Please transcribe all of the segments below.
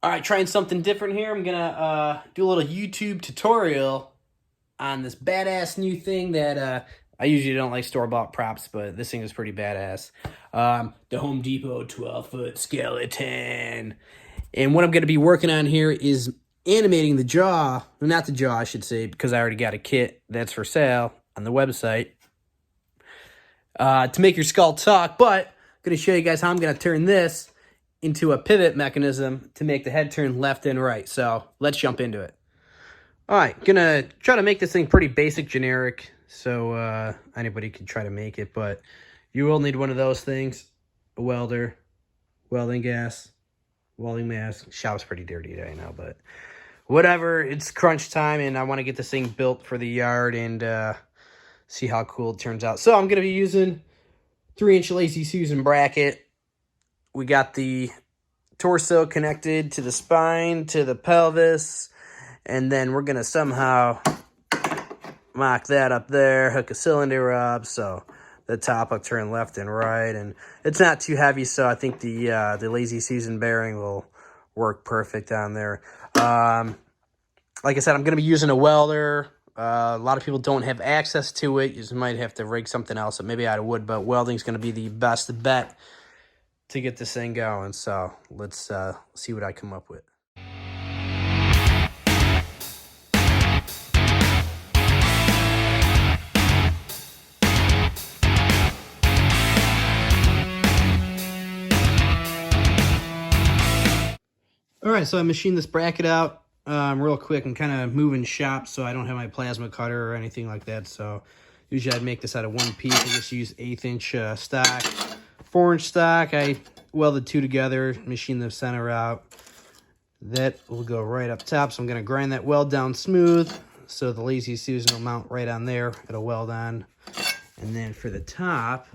All right, trying something different here. I'm gonna do a little YouTube tutorial on this badass new thing that I usually don't like store-bought props, but this thing is pretty badass. The Home Depot 12-foot skeleton. And what I'm gonna be working on here is animating the jaw, well, not the jaw, I should say, because I already got a kit that's for sale on the website to make your skull talk. But I'm gonna show you guys how I'm gonna turn this into a pivot mechanism to make the head turn left and right. So let's jump into it. All right, gonna try to make this thing pretty basic, generic, so anybody can try to make it, but you will need one of those things: a welder, welding gas, welding mask. Shop's pretty dirty today, I know, but whatever. It's crunch time, and I want to get this thing built for the yard and see how cool it turns out. So I'm gonna be using 3-inch Lazy Susan bracket. We got the torso connected to the spine, to the pelvis, and then we're going to somehow mock that up there, hook a cylinder up, so the top will turn left and right, and it's not too heavy, so I think the Lazy Susan bearing will work perfect on there. Like I said, I'm going to be using a welder. A lot of people don't have access to it. You just might have to rig something else up, maybe out of wood, but welding's going to be the best bet to get this thing going. So let's see what I come up with. All right, so I machined this bracket out real quick. I'm kind of moving shop, so I don't have my plasma cutter or anything like that. So usually I'd make this out of one piece. I just use 1/8 inch stock. 4-inch stock, I welded two together, machined the center out. That will go right up top, so I'm going to grind that weld down smooth so the Lazy Susan will mount right on there. It'll weld on. And then for the top,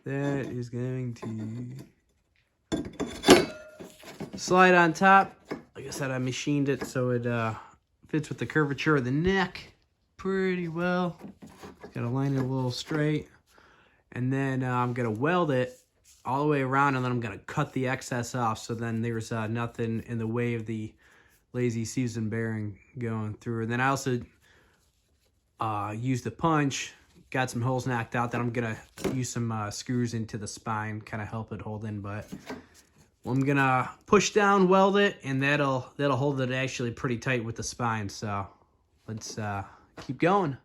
that is going to slide on top. Like I said, I machined it so it fits with the curvature of the neck pretty well. Got to line it a little straight. And then I'm going to weld it all the way around, and then I'm going to cut the excess off, so then there's nothing in the way of the Lazy Susan bearing going through. And then I also used a punch, got some holes knocked out that I'm going to use some screws into the spine, kind of help it hold in. But I'm going to push down, weld it, and that'll hold it actually pretty tight with the spine. So let's keep going.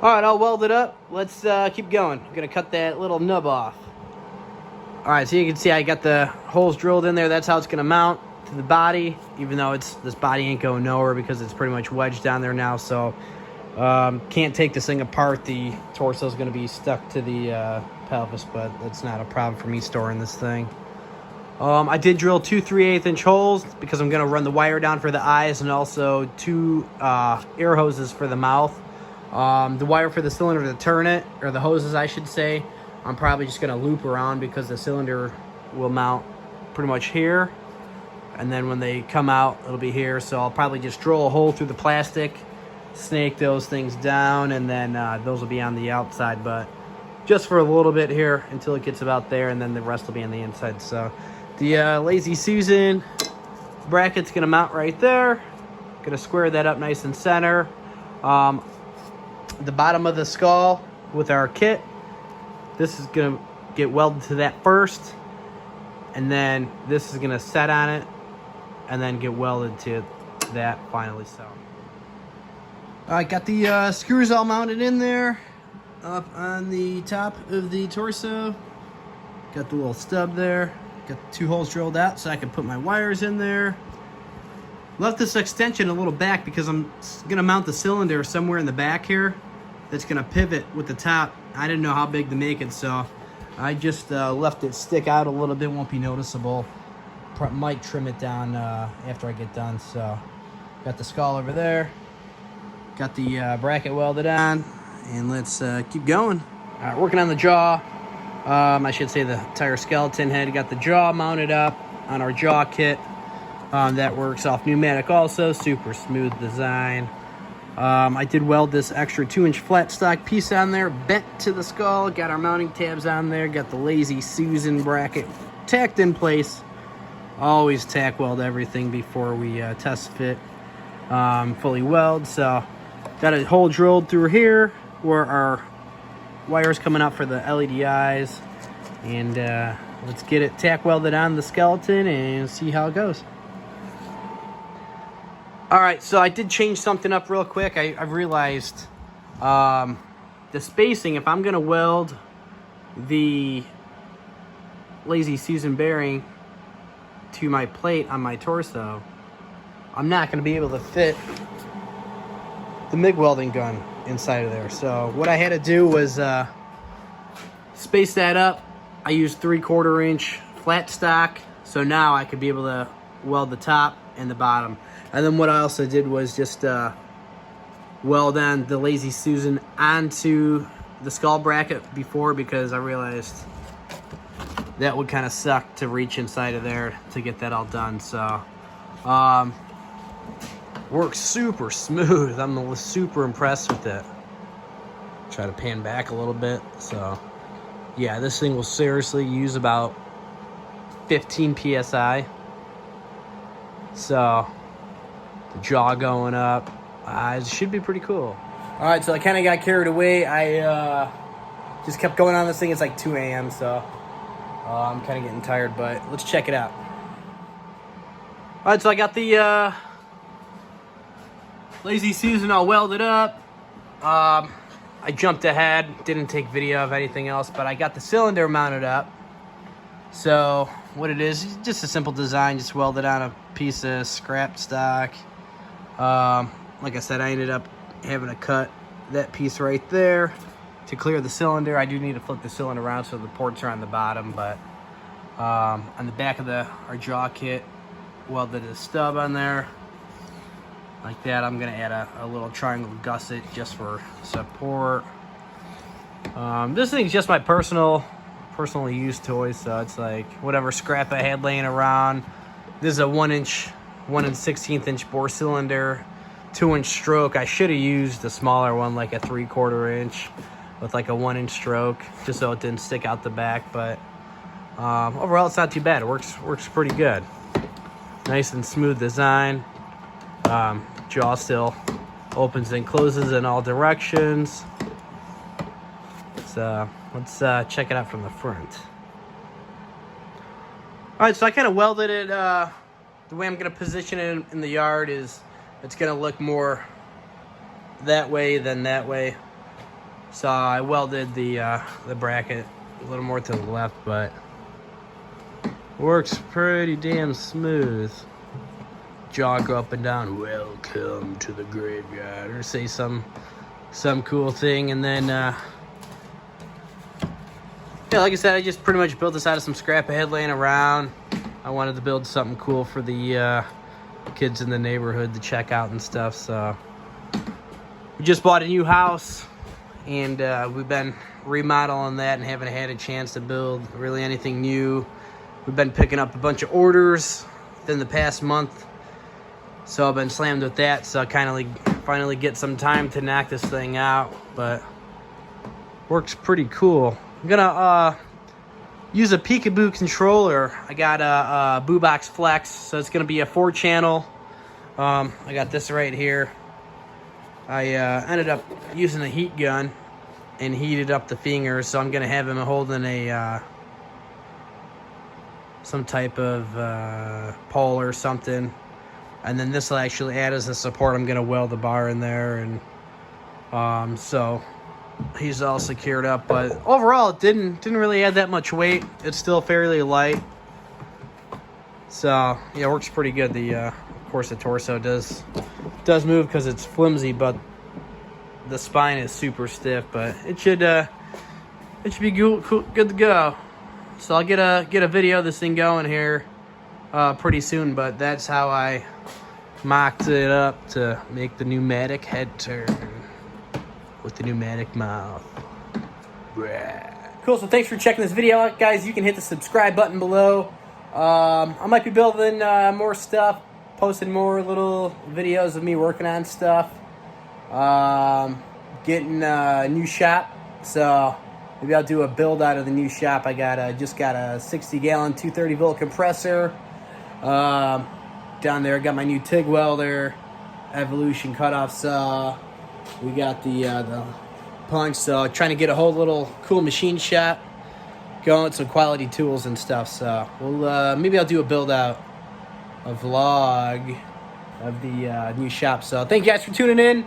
All right, I'll weld it up. Let's keep going. I'm gonna cut that little nub off. All right, so you can see I got the holes drilled in there. That's how it's gonna mount to the body, even though this body ain't going nowhere because it's pretty much wedged down there now. So can't take this thing apart. The torso is gonna be stuck to the pelvis, but that's not a problem for me storing this thing. I did drill 2 3/8 inch holes because I'm gonna run the wire down for the eyes and also 2 air hoses for the mouth. The wire for the cylinder to turn it, or the hoses I should say, I'm probably just going to loop around because the cylinder will mount pretty much here. And then when they come out, it'll be here. So I'll probably just drill a hole through the plastic, snake those things down, and then those will be on the outside. But just for a little bit here until it gets about there, and then the rest will be on the inside. So the Lazy Susan bracket's going to mount right there. Going to square that up nice and center. The bottom of the skull with our kit, this is going to get welded to that first, and then this is gonna set on it and then get welded to that finally. So I got the screws all mounted in there up on the top of the torso. Got the little stub there. Got the 2 holes drilled out so I can put my wires in there. Left this extension a little back because I'm gonna mount the cylinder somewhere in the back here that's gonna pivot with the top. I didn't know how big to make it, so I just left it stick out a little bit. Won't be noticeable. Might trim it down after I get done. So got the skull over there. Got the bracket welded on, and let's keep going. All right, working on the jaw. I should say the entire skeleton head. Got the jaw mounted up on our jaw kit. That works off pneumatic also. Super smooth design. I did weld this extra 2-inch flat stock piece on there, bent to the skull. Got our mounting tabs on there. Got the Lazy Susan bracket tacked in place. Always tack weld everything before we test fit fully weld. So got a hole drilled through here where our wires coming up for the LED eyes, and let's get it tack welded on the skeleton and see how it goes. All right, so I did change something up real quick. I've realized the spacing, if I'm gonna weld the Lazy Susan bearing to my plate on my torso, I'm not gonna be able to fit the MIG welding gun inside of there. So what I had to do was space that up. I used 3/4 inch flat stock, so now I could be able to weld the top and the bottom. And then what I also did was just weld on the Lazy Susan onto the skull bracket before, because I realized that would kind of suck to reach inside of there to get that all done. So works super smooth. I'm super impressed with it. Try to pan back a little bit. So yeah, this thing will seriously use about 15 PSI. So the jaw going up, it should be pretty cool. All right, so I kind of got carried away. I just kept going on this thing. It's like 2 a.m. so I'm kind of getting tired, but let's check it out. All right, so I got the Lazy Susan all welded up. I jumped ahead, didn't take video of anything else, but I got the cylinder mounted up. So what it is just a simple design, just welded on a piece of scrap stock. Like I said, I ended up having to cut that piece right there to clear the cylinder. I do need to flip the cylinder around so the ports are on the bottom, but on the back of our jaw kit, welded a stub on there like that. I'm gonna add a little triangle gusset just for support. This thing's just my personally used toy, so it's like whatever scrap I had laying around. This is a 1 1/16 inch bore cylinder, 2-inch stroke. I should have used a smaller one, like a 3/4 inch with like a 1-inch stroke, just so it didn't stick out the back. But overall, it's not too bad. It works pretty good. Nice and smooth design. Jaw still opens and closes in all directions. So let's check it out from the front. All right, so I kind of welded it. The way I'm going to position it in the yard is it's going to look more that way than that way. So I welded the bracket a little more to the left, but works pretty damn smooth. Jaw go up and down. Welcome to the graveyard, or say some cool thing, and then yeah, like I said, I just pretty much built this out of some scrap I had laying around. I wanted to build something cool for the kids in the neighborhood to check out and stuff. So we just bought a new house, and we've been remodeling that and haven't had a chance to build really anything new. We've been picking up a bunch of orders within the past month, so I've been slammed with that. So I kind of like finally get some time to knock this thing out, but works pretty cool. I'm gonna use a peekaboo controller. I got a Boobox Flex, so it's gonna be a 4-channel. I got this right here. I ended up using a heat gun and heated up the fingers. So I'm gonna have him holding a some type of pole or something, and then this will actually add as a support. I'm gonna weld the bar in there, and so he's all secured up. But overall, it didn't really add that much weight. It's still fairly light, so yeah, it works pretty good. Of course, the torso does move because it's flimsy, but the spine is super stiff. But it should be good to go. So I'll get a video of this thing going here pretty soon. But that's how I mocked it up to make the pneumatic head turn with the pneumatic mouth. Cool. So thanks for checking this video out, guys. You can hit the subscribe button below. I might be building more stuff, posting more little videos of me working on stuff. Getting a new shop, so maybe I'll do a build out of the new shop. I just got a 60-gallon 230-volt compressor. Down there, got my new TIG welder, Evolution cutoff saw. We got the punch. So trying to get a whole little cool machine shop going, some quality tools and stuff. So we'll maybe I'll do a build out, a vlog of the new shop. So thank you guys for tuning in.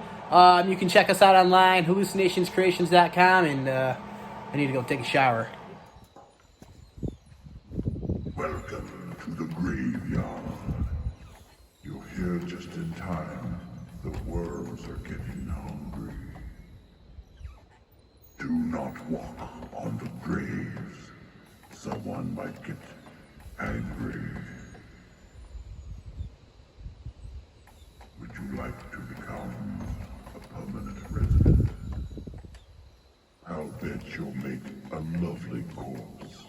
You can check us out online, hallucinationscreations.com, and I need to go take a shower. Welcome to the graveyard. You're here just in time. The worms are getting hungry. Do not walk on the graves. Someone might get angry. Would you like to become a permanent resident? I'll bet you'll make a lovely corpse.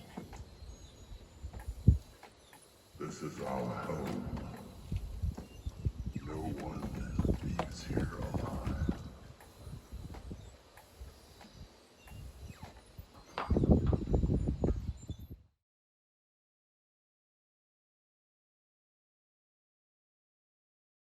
This is our home. No one leaves here